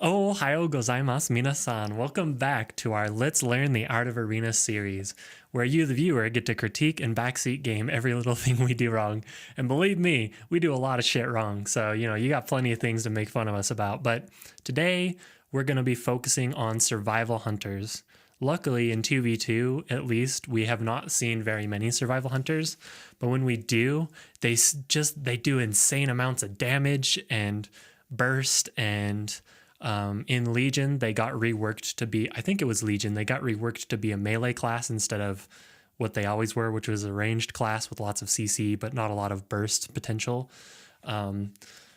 Ohayou gozaimasu minasan. Welcome back to our Let's Learn the Art of Arena series, where you, the viewer, get to critique and backseat game every little thing we do wrong. And believe me, we do a lot of shit wrong, so, you got plenty of things to make fun of us about. But today, we're going to be focusing on survival hunters. Luckily, in 2v2, at least, we have not seen very many survival hunters, but when we do, they do insane amounts of damage and burst, and in Legion, they got reworked to be, I think it was Legion, they got reworked to be a melee class instead of what they always were, which was a ranged class with lots of CC, but not a lot of burst potential.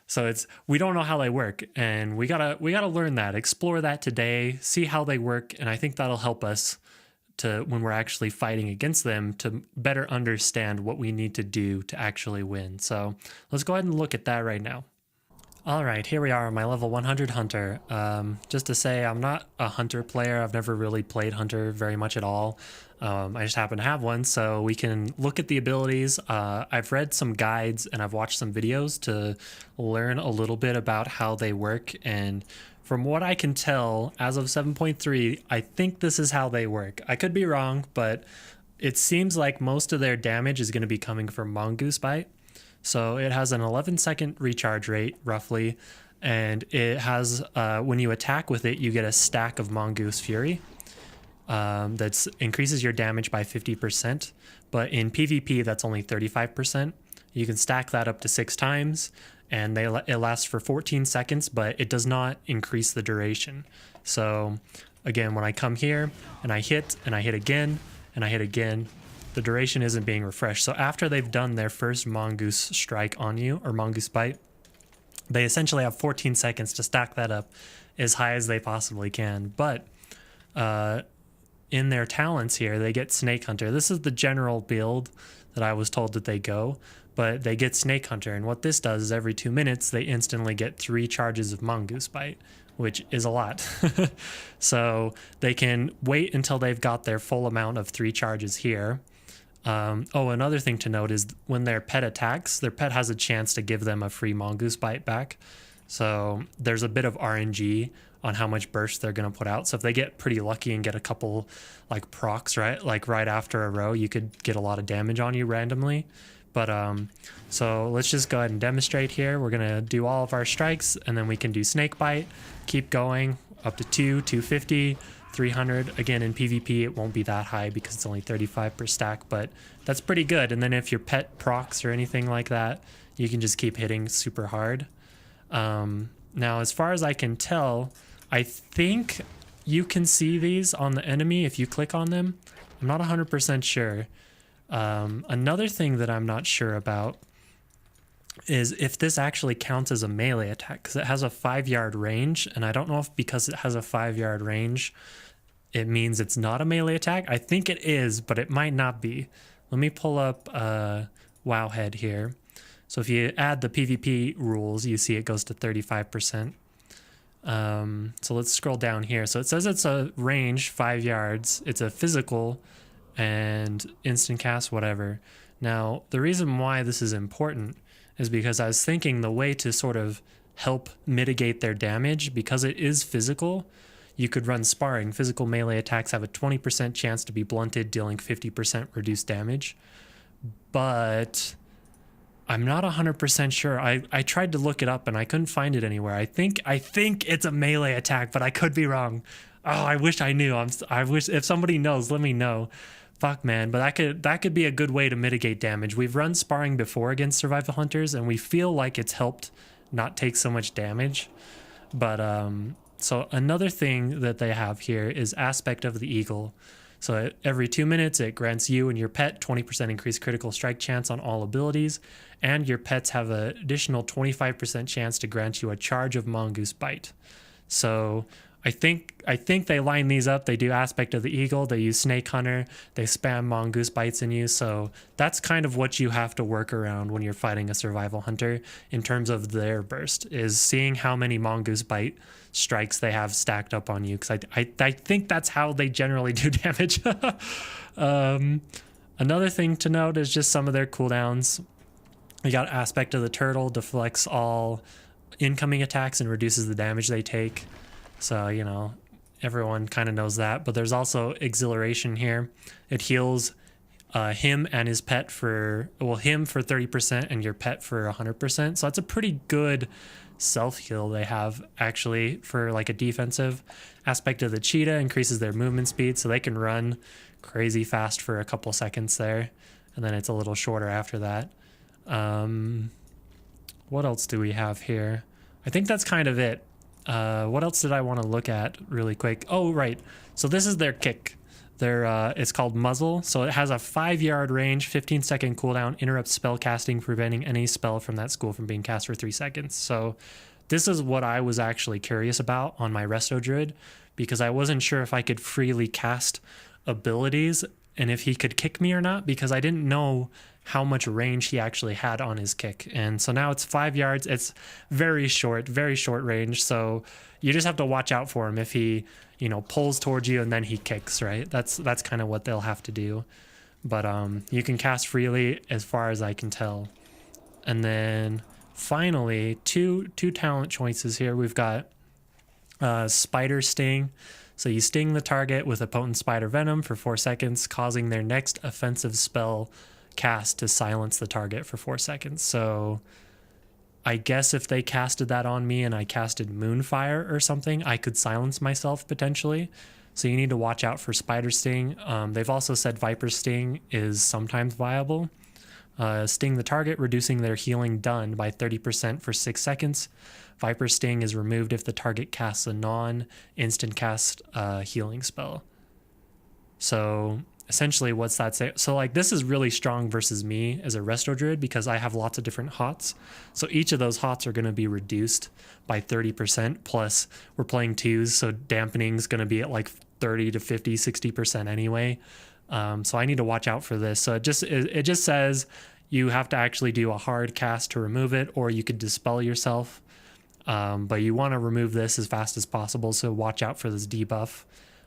So we don't know how they work, and we gotta learn that, explore that today, see how they work, and I think that'll help us to, when we're actually fighting against them, to better understand what we need to do to actually win. So let's go ahead and look at that right now. Alright, here we are, my level 100 Hunter. Just to say, I'm not a Hunter player. I've never really played Hunter very much at all. I just happen to have one, so we can look at the abilities. I've read some guides and I've watched some videos to learn a little bit about how they work, and from what I can tell, as of 7.3, I think this is how they work. I could be wrong, but it seems like most of their damage is going to be coming from Mongoose Bite. So it has an 11-second recharge rate, roughly, and it has, when you attack with it, you get a stack of Mongoose Fury that increases your damage by 50%, but in PvP, that's only 35%. You can stack that up to 6 times, and it lasts for 14 seconds, but it does not increase the duration. So, again, when I come here, and I hit again, and I hit again, the duration isn't being refreshed. So after they've done their first Mongoose strike on you, or Mongoose Bite, they essentially have 14 seconds to stack that up as high as they possibly can. But in their talents here, they get Snake Hunter. This is the general build that I was told that they go, but they get Snake Hunter. And what this does is every 2 minutes, they instantly get 3 charges of Mongoose Bite, which is a lot. So they can wait until they've got their full amount of 3 charges here. Another thing to note is when their pet attacks, their pet has a chance to give them a free Mongoose Bite back. So there's a bit of RNG on how much burst they're going to put out. So if they get pretty lucky and get a couple like procs, right after a row, you could get a lot of damage on you randomly. But so let's just go ahead and demonstrate here. We're going to do all of our strikes, and then we can do Snake Bite, keep going up to 250. 300. Again, in PvP, it won't be that high because it's only 35 per stack, but that's pretty good. And then if your pet procs or anything like that, you can just keep hitting super hard. Now, as far as I can tell, I think you can see these on the enemy if you click on them. I'm not 100% sure. Another thing that I'm not sure about is if this actually counts as a melee attack, because it has a 5-yard range, and I don't know if because it has a 5-yard range, it means it's not a melee attack. I think it is, but it might not be. Let me pull up Wowhead here. So if you add the PvP rules, you see it goes to 35%. So let's scroll down here. So it says it's a range, 5 yards. It's a physical and instant cast, whatever. Now, the reason why this is important is because I was thinking the way to sort of help mitigate their damage, because it is physical, you could run sparring. Physical melee attacks have a 20% chance to be blunted, dealing 50% reduced damage. But I'm not 100% sure. I tried to look it up and I couldn't find it anywhere. I think it's a melee attack, but I could be wrong. Oh, I wish I knew. I wish if somebody knows, let me know. Fuck, man, but that could be a good way to mitigate damage. We've run sparring before against survival hunters, and we feel like it's helped not take so much damage. But so another thing that they have here is Aspect of the Eagle. So every 2 minutes, it grants you and your pet 20% increased critical strike chance on all abilities, and your pets have an additional 25% chance to grant you a charge of Mongoose Bite. So I think they line these up. They do Aspect of the Eagle, they use Snake Hunter, they spam Mongoose Bites in you. So that's kind of what you have to work around when you're fighting a survival hunter in terms of their burst, is seeing how many Mongoose Bite strikes they have stacked up on you, because I think that's how they generally do damage. Another thing to note is just some of their cooldowns. You got Aspect of the Turtle, deflects all incoming attacks and reduces the damage they take. So, you know, everyone kind of knows that. But there's also exhilaration here. It heals him and his pet for, well, him for 30% and your pet for 100%. So that's a pretty good self heal they have actually for like a defensive aspect of the cheetah. Increases their movement speed so they can run crazy fast for a couple seconds there, and then it's a little shorter after that. What else do we have here? I think that's kind of it. What else did I want to look at really quick? Oh, right. So this is their kick. It's called muzzle. So it has a 5-yard range, 15-second cooldown, interrupts spell casting, preventing any spell from that school from being cast for 3 seconds. So this is what I was actually curious about on my Resto Druid, because I wasn't sure if I could freely cast abilities and if he could kick me or not, because I didn't know how much range he actually had on his kick. And so now it's 5 yards. It's very short range. So you just have to watch out for him if he, you know, pulls towards you and then he kicks, right? That's kind of what they'll have to do. But you can cast freely as far as I can tell. And then finally, two talent choices here. We've got Spider Sting. So you sting the target with a potent spider venom for 4 seconds, causing their next offensive spell cast to silence the target for 4 seconds. So I guess if they casted that on me and I casted Moonfire or something, I could silence myself potentially. So you need to watch out for Spider Sting. They've also said Viper Sting is sometimes viable. Sting the target, reducing their healing done by 30% for 6 seconds. Viper Sting is removed if the target casts a non-instant cast healing spell. So essentially what's that say? So like this is really strong versus me as a Resto Druid because I have lots of different hots. So each of those hots are going to be reduced by 30%, plus we're playing twos, so dampening is going to be at like 30 to 50, 60% anyway. So I need to watch out for this. So it just says you have to actually do a hard cast to remove it, or you could dispel yourself. But you want to remove this as fast as possible, so watch out for this debuff.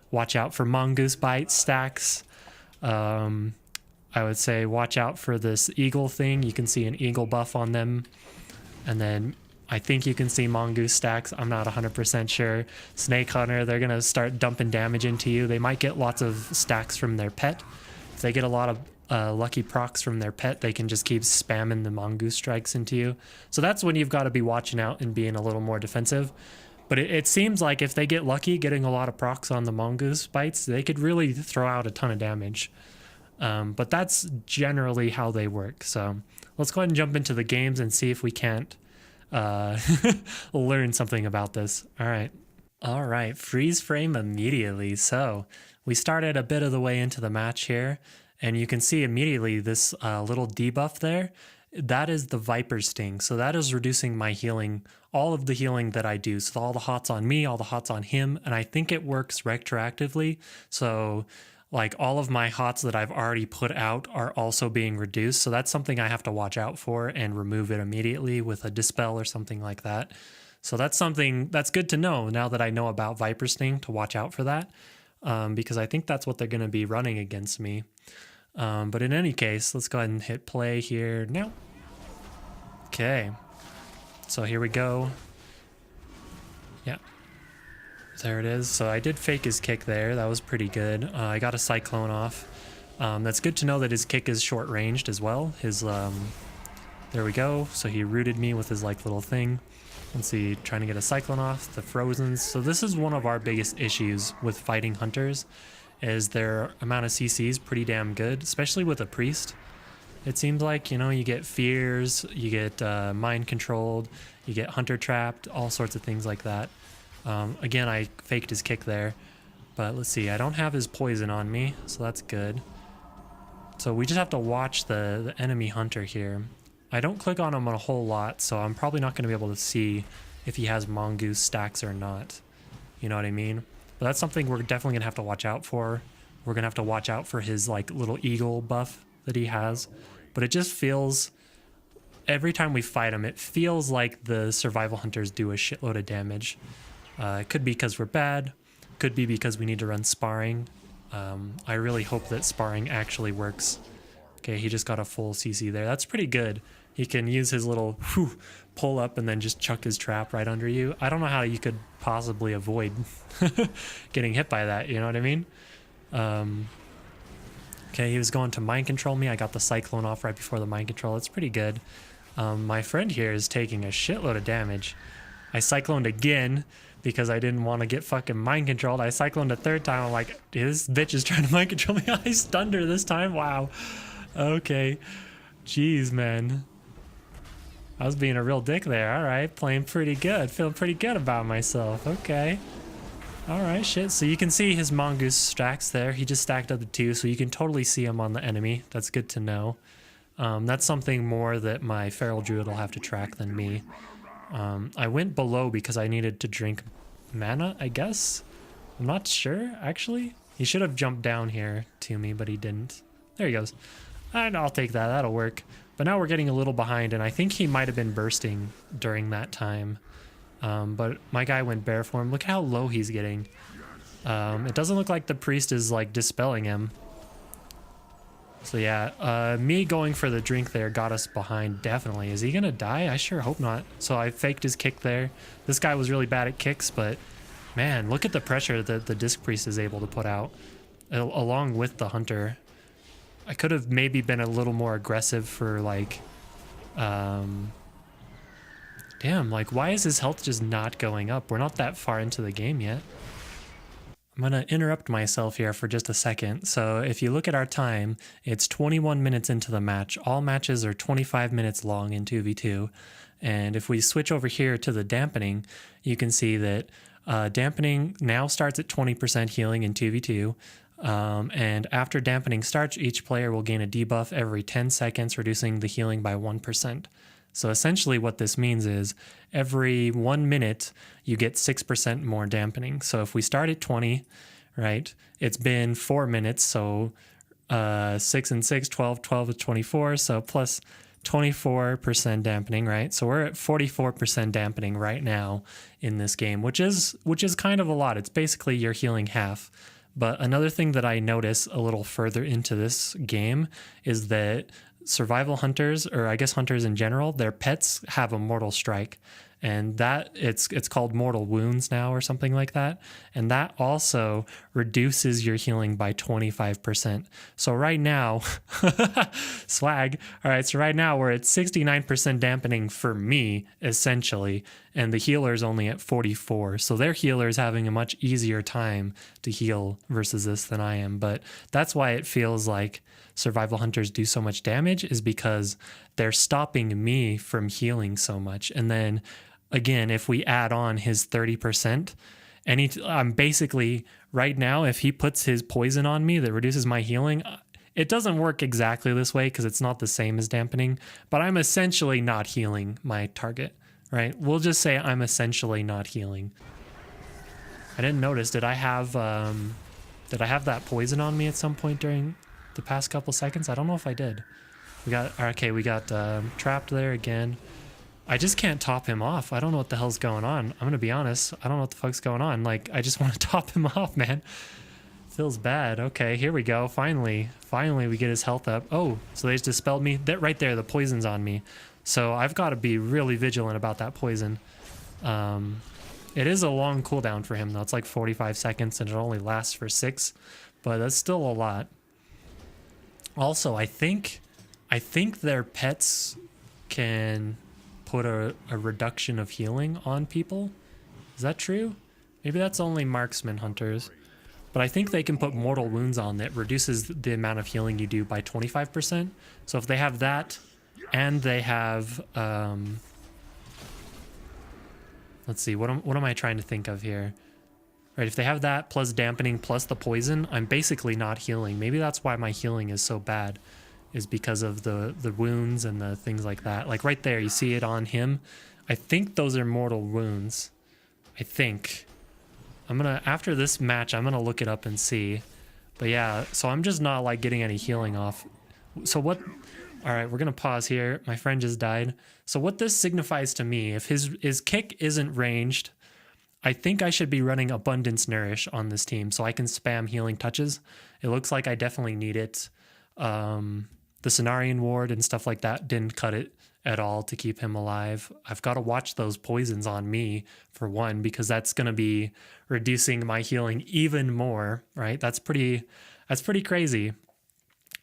Watch out for Mongoose Bite stacks. I would say watch out for this eagle thing. You can see an eagle buff on them. And then I think you can see mongoose stacks. I'm not 100% sure. Snake Hunter, they're going to start dumping damage into you. They might get lots of stacks from their pet. If they get a lot of lucky procs from their pet, they can just keep spamming the mongoose strikes into you. So that's when you've got to be watching out and being a little more defensive. But it seems like if they get lucky getting a lot of procs on the mongoose bites, they could really throw out a ton of damage. But that's generally how they work. So let's go ahead and jump into the games and see if we can't learn something about this. All right, freeze frame immediately. So we started a bit of the way into the match here, and you can see immediately this little debuff there. That is the Viper Sting. So that is reducing my healing, all of the healing that I do. So all the hots on me, all the hots on him, and I think it works retroactively. So like all of my hots that I've already put out are also being reduced. So that's something I have to watch out for and remove it immediately with a dispel or something like that. So that's something that's good to know now that I know about Viper Sting, to watch out for that, because I think that's what they're going to be running against me. But in any case, let's go ahead and hit play here now. Okay, so here we go. Yeah, there it is. So I did fake his kick there. That was pretty good. I got a Cyclone off. That's good to know that his kick is short ranged as well. There we go. So he rooted me with his like little thing. Let's see, trying to get a Cyclone off, the Frozens. So this is one of our biggest issues with fighting hunters, is their amount of CC is pretty damn good, especially with a priest. It seems like, you know, you get fears, you get mind controlled, you get hunter trapped, all sorts of things like that. Again, I faked his kick there, but let's see, I don't have his poison on me, so that's good. So we just have to watch the enemy hunter here. I don't click on him a whole lot, so I'm probably not going to be able to see if he has mongoose stacks or not. You know what I mean? But that's something we're definitely going to have to watch out for. We're going to have to watch out for his like little eagle buff that he has. But it just feels, every time we fight him, it feels like the survival hunters do a shitload of damage. It could be because we're bad. Could be because we need to run sparring. I really hope that sparring actually works. Okay, he just got a full CC there. That's pretty good. he can use his little whew, pull up and then just chuck his trap right under you. I don't know how you could possibly avoid getting hit by that, you know what I mean? Okay, he was going to mind control me. I got the cyclone off right before the mind control. It's pretty good. My friend here is taking a shitload of damage. I cycloned again because I didn't want to get fucking mind controlled. I cycloned a third time. I'm like, this bitch is trying to mind control me. I stunned her this time. Wow. Okay. Jeez, man. I was being a real dick there. All right, playing pretty good. Feeling pretty good about myself. Okay. All right, shit. So you can see his mongoose stacks there. He just stacked up the 2, so you can totally see him on the enemy. That's good to know. That's something more that my feral druid will have to track than me. I went below because I needed to drink mana, I guess. I'm not sure, actually. He should have jumped down here to me, but he didn't. There he goes. And I'll take that. That'll work. But now we're getting a little behind, and I think he might have been bursting during that time. But my guy went bear form. Look how low he's getting. It doesn't look like the priest is like dispelling him. So yeah, me going for the drink there got us behind, definitely. Is he gonna die? I sure hope not. So I faked his kick there. This guy was really bad at kicks, but man, look at the pressure that the disc priest is able to put out along with the hunter. I could have maybe been a little more aggressive for like, damn, like why is his health just not going up? We're not that far into the game yet. I'm gonna interrupt myself here for just a second. So if you look at our time, it's 21 minutes into the match. All matches are 25 minutes long in 2v2. And if we switch over here to the dampening, you can see that dampening now starts at 20% healing in 2v2. And after dampening starts, each player will gain a debuff every 10 seconds, reducing the healing by 1%. So essentially what this means is every 1 minute you get 6% more dampening. So if we start at 20, right, it's been 4 minutes. So 6 and 6, 12, 12 is 24. So plus 24% dampening, right? So we're at 44% dampening right now in this game, which is kind of a lot. It's basically you're healing half. But another thing that I notice a little further into this game is that survival hunters, or I guess hunters in general, their pets have a mortal strike, and that it's called mortal wounds now or something like that, and that also reduces your healing by 25%. So right now swag. All right, so right now we're at 69% dampening for me essentially, and the healer's only at 44. So their healer's having a much easier time to heal versus this than I am. But that's why it feels like survival hunters do so much damage, is because they're stopping me from healing so much. And then again, if we add on his 30%, I'm basically right now, if he puts his poison on me that reduces my healing, it doesn't work exactly this way because it's not the same as dampening, but I'm essentially not healing my target, right? We'll just say I'm essentially not healing. I didn't notice, did I have that poison on me at some point during the past couple seconds? I don't know if I did. We got trapped there again. I just can't top him off. I don't know what the hell's going on. I'm gonna be honest. I don't know what the fuck's going on. Like, I just want to top him off, man. Feels bad. Okay, here we go. Finally we get his health up. Oh, so they just dispelled me. That right there, the poison's on me. So I've got to be really vigilant about that poison. It is a long cooldown for him though. It's like 45 seconds and it only lasts for 6, but that's still a lot. Also, I think their pets can put a reduction of healing on people. Is that true? Maybe that's only marksman hunters. But I think they can put mortal wounds on that reduces the amount of healing you do by 25%. So if they have that and they have let's see, what am I trying to think of here? Right, if they have that plus dampening plus the poison, I'm basically not healing. Maybe that's why my healing is so bad, is because of the wounds and the things like that. Like right there, you see it on him. I think those are mortal wounds. I think. After this match, I'm gonna look it up and see. But yeah, so I'm just not like getting any healing off. So what, all right, we're gonna pause here. My friend just died. So what this signifies to me, if his kick isn't ranged, I think I should be running Abundance Nourish on this team so I can spam healing touches. It looks like I definitely need it. The Cenarian Ward and stuff like that didn't cut it at all to keep him alive. I've got to watch those poisons on me for one, because that's going to be reducing my healing even more, right? That's pretty crazy.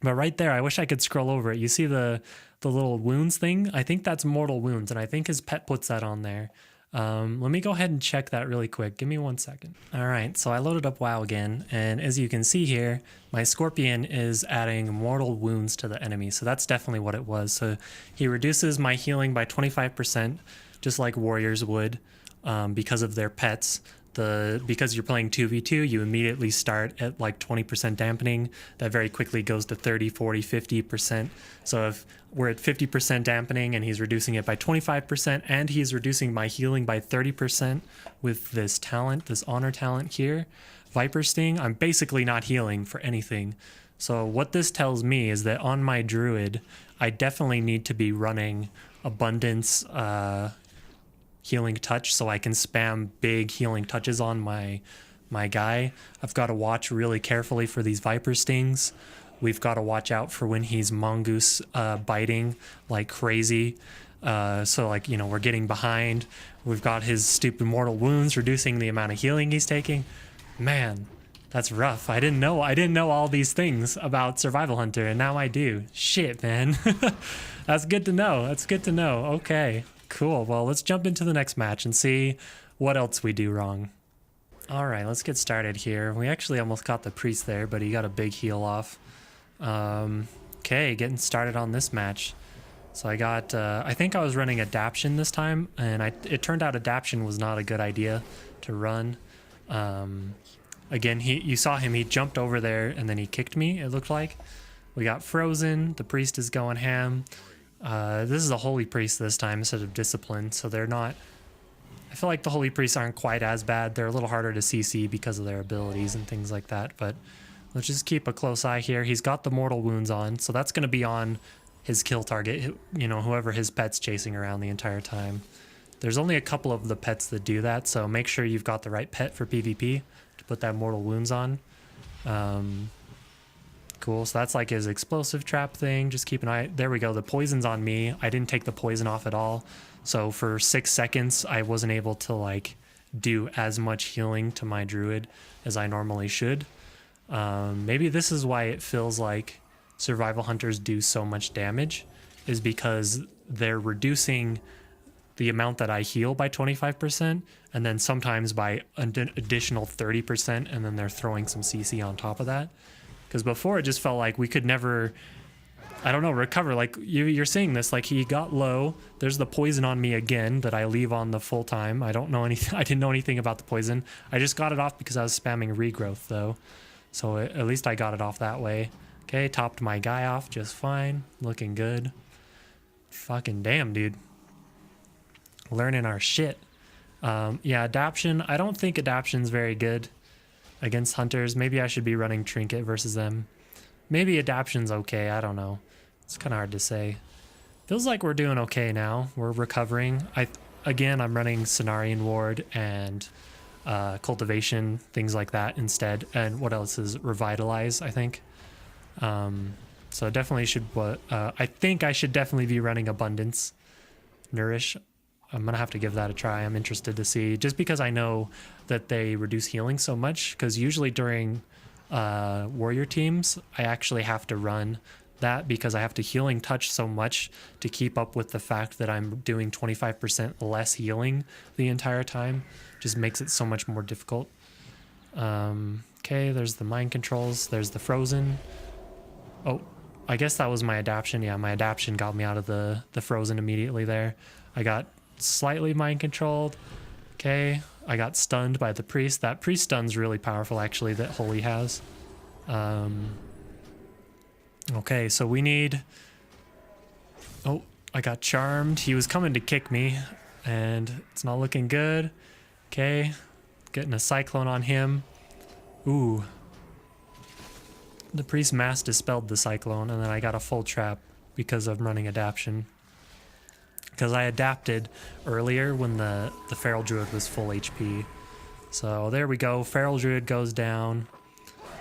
But right there, I wish I could scroll over it. You see the little wounds thing? I think that's mortal wounds, and I think his pet puts that on there. Let me go ahead and check that really quick. Give me 1 second. All right, so I loaded up WoW again, and as you can see here, my Scorpion is adding mortal wounds to the enemy, so that's definitely what it was. So he reduces my healing by 25%, just like warriors would, because of their pets. Because you're playing 2v2, you immediately start at like 20% dampening. That very quickly goes to 30, 40, 50%. So if we're at 50% dampening and he's reducing it by 25%, and he's reducing my healing by 30% with this talent, this honor talent here, Viper Sting, I'm basically not healing for anything. So what this tells me is that on my Druid, I definitely need to be running Abundance healing touch, so I can spam big healing touches on my guy. I've got to watch really carefully for these Viper Stings. We've got to watch out for when he's mongoose biting like crazy. So like, you know, we're getting behind. We've got his stupid mortal wounds reducing the amount of healing he's taking. Man, that's rough. I didn't know all these things about Survival Hunter, and now I do. Shit, man. That's good to know. That's good to know. Okay. Cool. Well, let's jump into the next match and see what else we do wrong. All right, let's get started here. We actually almost caught the priest there, but he got a big heal off. Okay, getting started on this match. So I got, I think I was running Adaption this time, and it turned out Adaption was not a good idea to run. Again, you saw him, he jumped over there and then he kicked me, it looked like. We got Frozen, the priest is going ham. This is a Holy Priest this time instead of Discipline, so they're not... I feel like the Holy Priests aren't quite as bad. They're a little harder to CC because of their abilities and things like that, but let's just keep a close eye here. He's got the Mortal Wounds on, so that's going to be on his kill target, you know, whoever his pet's chasing around the entire time. There's only a couple of the pets that do that, so make sure you've got the right pet for PvP to put that Mortal Wounds on. Cool, so that's like his explosive trap thing. Just keep an eye. There we go. The poison's on me. I didn't take the poison off at all. So for 6 seconds, I wasn't able to like do as much healing to my Druid as I normally should. Maybe this is why it feels like Survival Hunters do so much damage, is because they're reducing the amount that I heal by 25%, and then sometimes by an additional 30%, and then they're throwing some CC on top of that. Because before it just felt like we could never, I don't know, recover. Like you're seeing this, like he got low. There's the poison on me again that I leave on the full time. I don't know anything. I didn't know anything about the poison. I just got it off because I was spamming regrowth though. So at least I got it off that way. Okay, topped my guy off just fine. Looking good. Fucking damn, dude. Learning our shit. Yeah, Adaption. I don't think Adaption's very good against hunters. Maybe I should be running Trinket versus them. Maybe Adaption's okay. I don't know. It's kind of hard to say. Feels like we're doing okay now. We're recovering. Again, I'm running Cenarian Ward and Cultivation, things like that instead. And what else is Revitalize, I think. So definitely should... I think I should definitely be running Abundance. Nourish. I'm going to have to give that a try. I'm interested to see. Just because I know that they reduce healing so much. Because usually during warrior teams, I actually have to run that because I have to healing touch so much to keep up with the fact that I'm doing 25% less healing the entire time. Just makes it so much more difficult. Okay, there's the mind controls. There's the Frozen. Oh, I guess that was my Adaption. Yeah, my Adaption got me out of the Frozen immediately there. I got slightly mind controlled. Okay, I got stunned by the priest. That priest stun's really powerful actually that Holy has. Okay, so we need... Oh, I got charmed. He was coming to kick me and it's not looking good. Okay, getting a cyclone on him. Ooh. The priest mass dispelled the cyclone and then I got a full trap because of running Adaption. Because I adapted earlier when the Feral Druid was full HP. So there we go. Feral Druid goes down.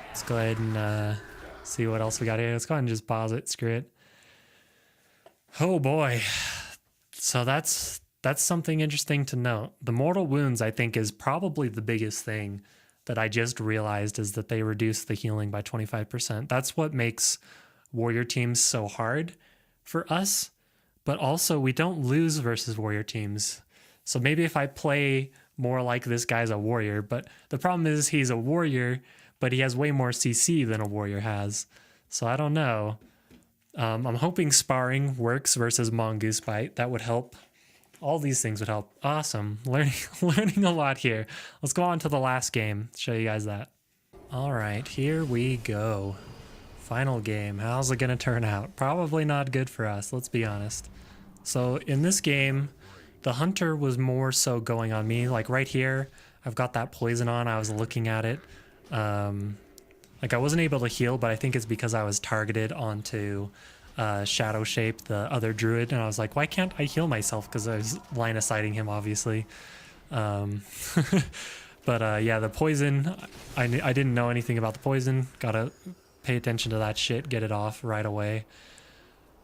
Let's go ahead and see what else we got here. Let's go ahead and just pause it. Screw it. Oh boy. So that's something interesting to note. The mortal wounds, I think, is probably the biggest thing that I just realized, is that they reduce the healing by 25%. That's what makes warrior teams so hard for us, but also we don't lose versus warrior teams. So maybe if I play more like this guy's a warrior, but the problem is he's a warrior, but he has way more CC than a warrior has. So I don't know. I'm hoping sparring works versus Mongoose Bite. That would help. All these things would help. Awesome. Learning a lot here. Let's go on to the last game. Show you guys that. All right, here we go. Final game. How's it going to turn out? Probably not good for us, let's be honest. So in this game, the hunter was more so going on me. Like right here, I've got that poison on. I was looking at it. Like I wasn't able to heal, but I think it's because I was targeted onto Shadow Shape, the other druid, and I was like, why can't I heal myself? Because I was line of sighting him, obviously. But yeah, the poison, I didn't know anything about the poison. Gotta pay attention to that shit, get it off right away.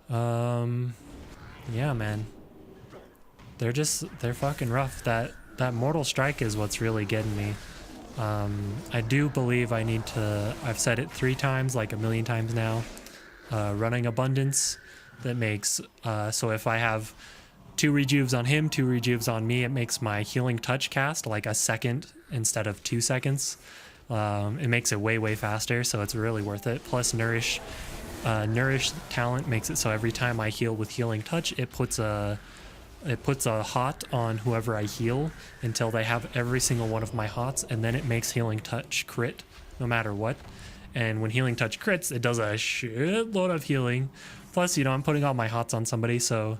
Yeah, man. They're fucking rough. That Mortal Strike is what's really getting me. I do believe I need to, I've said it 3 times, like a million times now, running Abundance. That makes, so if I have 2 rejuves on him, 2 rejuves on me, it makes my Healing Touch cast like a second instead of 2 seconds. It makes it way faster, so it's really worth it. Plus Nourish talent makes it so every time I heal with Healing Touch, it puts a hot on whoever I heal until they have every single one of my hots, and then it makes Healing Touch crit no matter what. And when Healing Touch crits, it does a shitload of healing. Plus, you know, I'm putting all my hots on somebody, so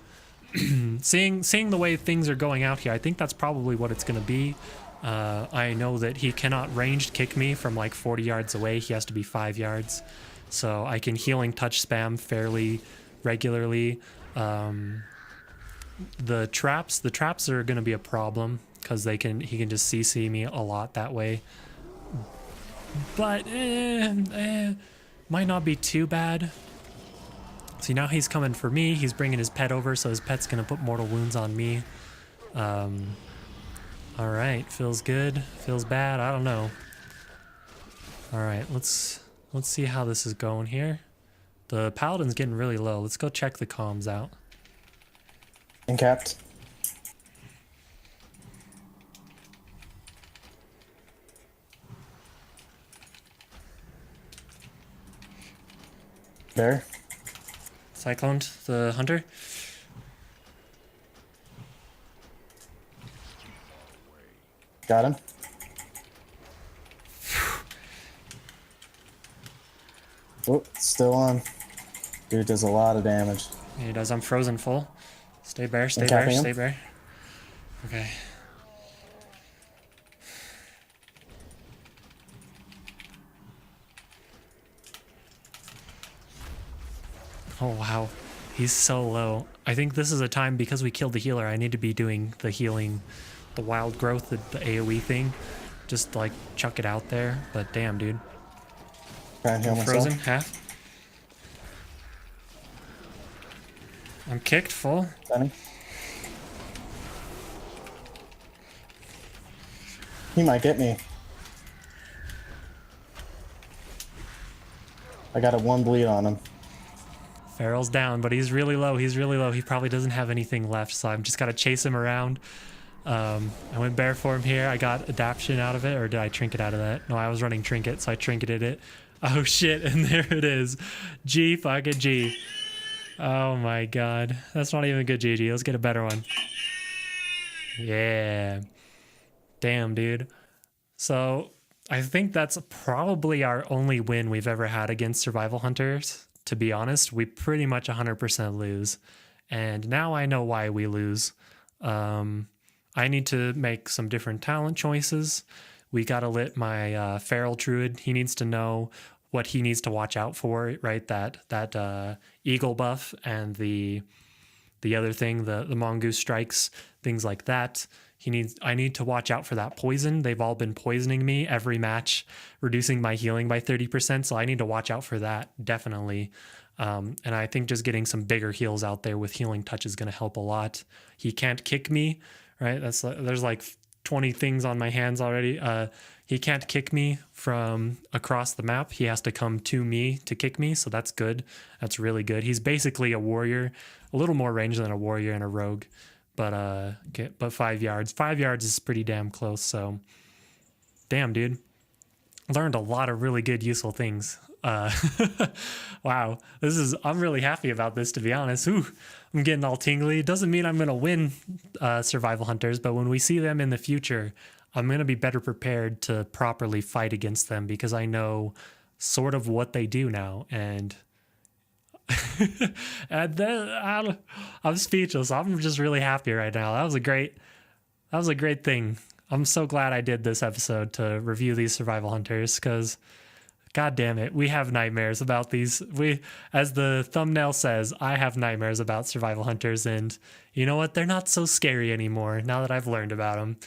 seeing the way things are going out here, I think that's probably what it's going to be. I know that he cannot ranged kick me from like 40 yards away. He has to be 5 yards. So I can Healing Touch spam fairly regularly. The traps are going to be a problem because he can just CC me a lot that way. But might not be too bad. See, now he's coming for me. He's bringing his pet over, so his pet's going to put mortal wounds on me. All right, feels good, feels bad, I don't know. All right, let's see how this is going here. The paladin's getting really low. Let's go check the comms out. Incapped. There. Cycloned the hunter. Got him. Oh, still on. Dude does a lot of damage. Yeah, he does. I'm frozen full. Stay bear, stay Incapping bear, him. stay bear. Okay. Oh wow, he's so low. I think this is a time, because we killed the healer, I need to be doing the healing, the wild growth, the AoE thing. Just like chuck it out there, but damn dude. Try and heal myself. Frozen, half. I'm kicked full. Sunny. He might get me. I got a 1 bleed on him. Farrell's down, but he's really low. He's really low. He probably doesn't have anything left, so I'm just gotta chase him around. I went bear form here. I got adaption out of it, or did I trinket out of that? No, I was running trinket, so I trinketed it. Oh shit, and there it is. G fucking G. Oh my god. That's not even a good GG. Let's get a better one. Yeah. Damn, dude. So I think that's probably our only win we've ever had against survival hunters. To be honest, we pretty much 100% lose. And now I know why we lose. I need to make some different talent choices. We gotta let my feral druid, he needs to know what he needs to watch out for, right? That eagle buff and the other thing, the mongoose strikes, things like that. I need to watch out for that poison. They've all been poisoning me every match, reducing my healing by 30%. So I need to watch out for that, definitely. And I think just getting some bigger heals out there with healing touch is going to help a lot. He can't kick me, right? There's like 20 things on my hands already. He can't kick me from across the map. He has to come to me to kick me, so that's good. That's really good. He's basically a warrior, a little more range than a warrior and a rogue, but 5 yards. 5 yards is pretty damn close, so damn, dude. Learned a lot of really good, useful things. Wow, I'm really happy about this, to be honest. Ooh, I'm getting all tingly. It doesn't mean I'm going to win survival hunters, but when we see them in the future, I'm going to be better prepared to properly fight against them because I know sort of what they do now. And, and then I'm speechless. I'm just really happy right now. That was a great thing. I'm so glad I did this episode to review these survival hunters because God damn it, we have nightmares about these. As the thumbnail says, I have nightmares about survival hunters, and you know what? They're not so scary anymore now that I've learned about them.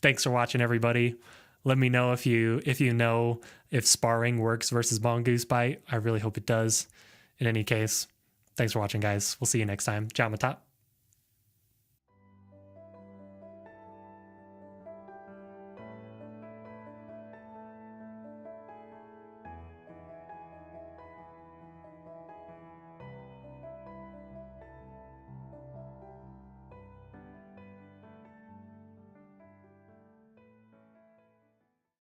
Thanks for watching, everybody. Let me know if you know if sparring works versus mongoose bite. I really hope it does. In any case, thanks for watching, guys. We'll see you next time. Ciao, Mata.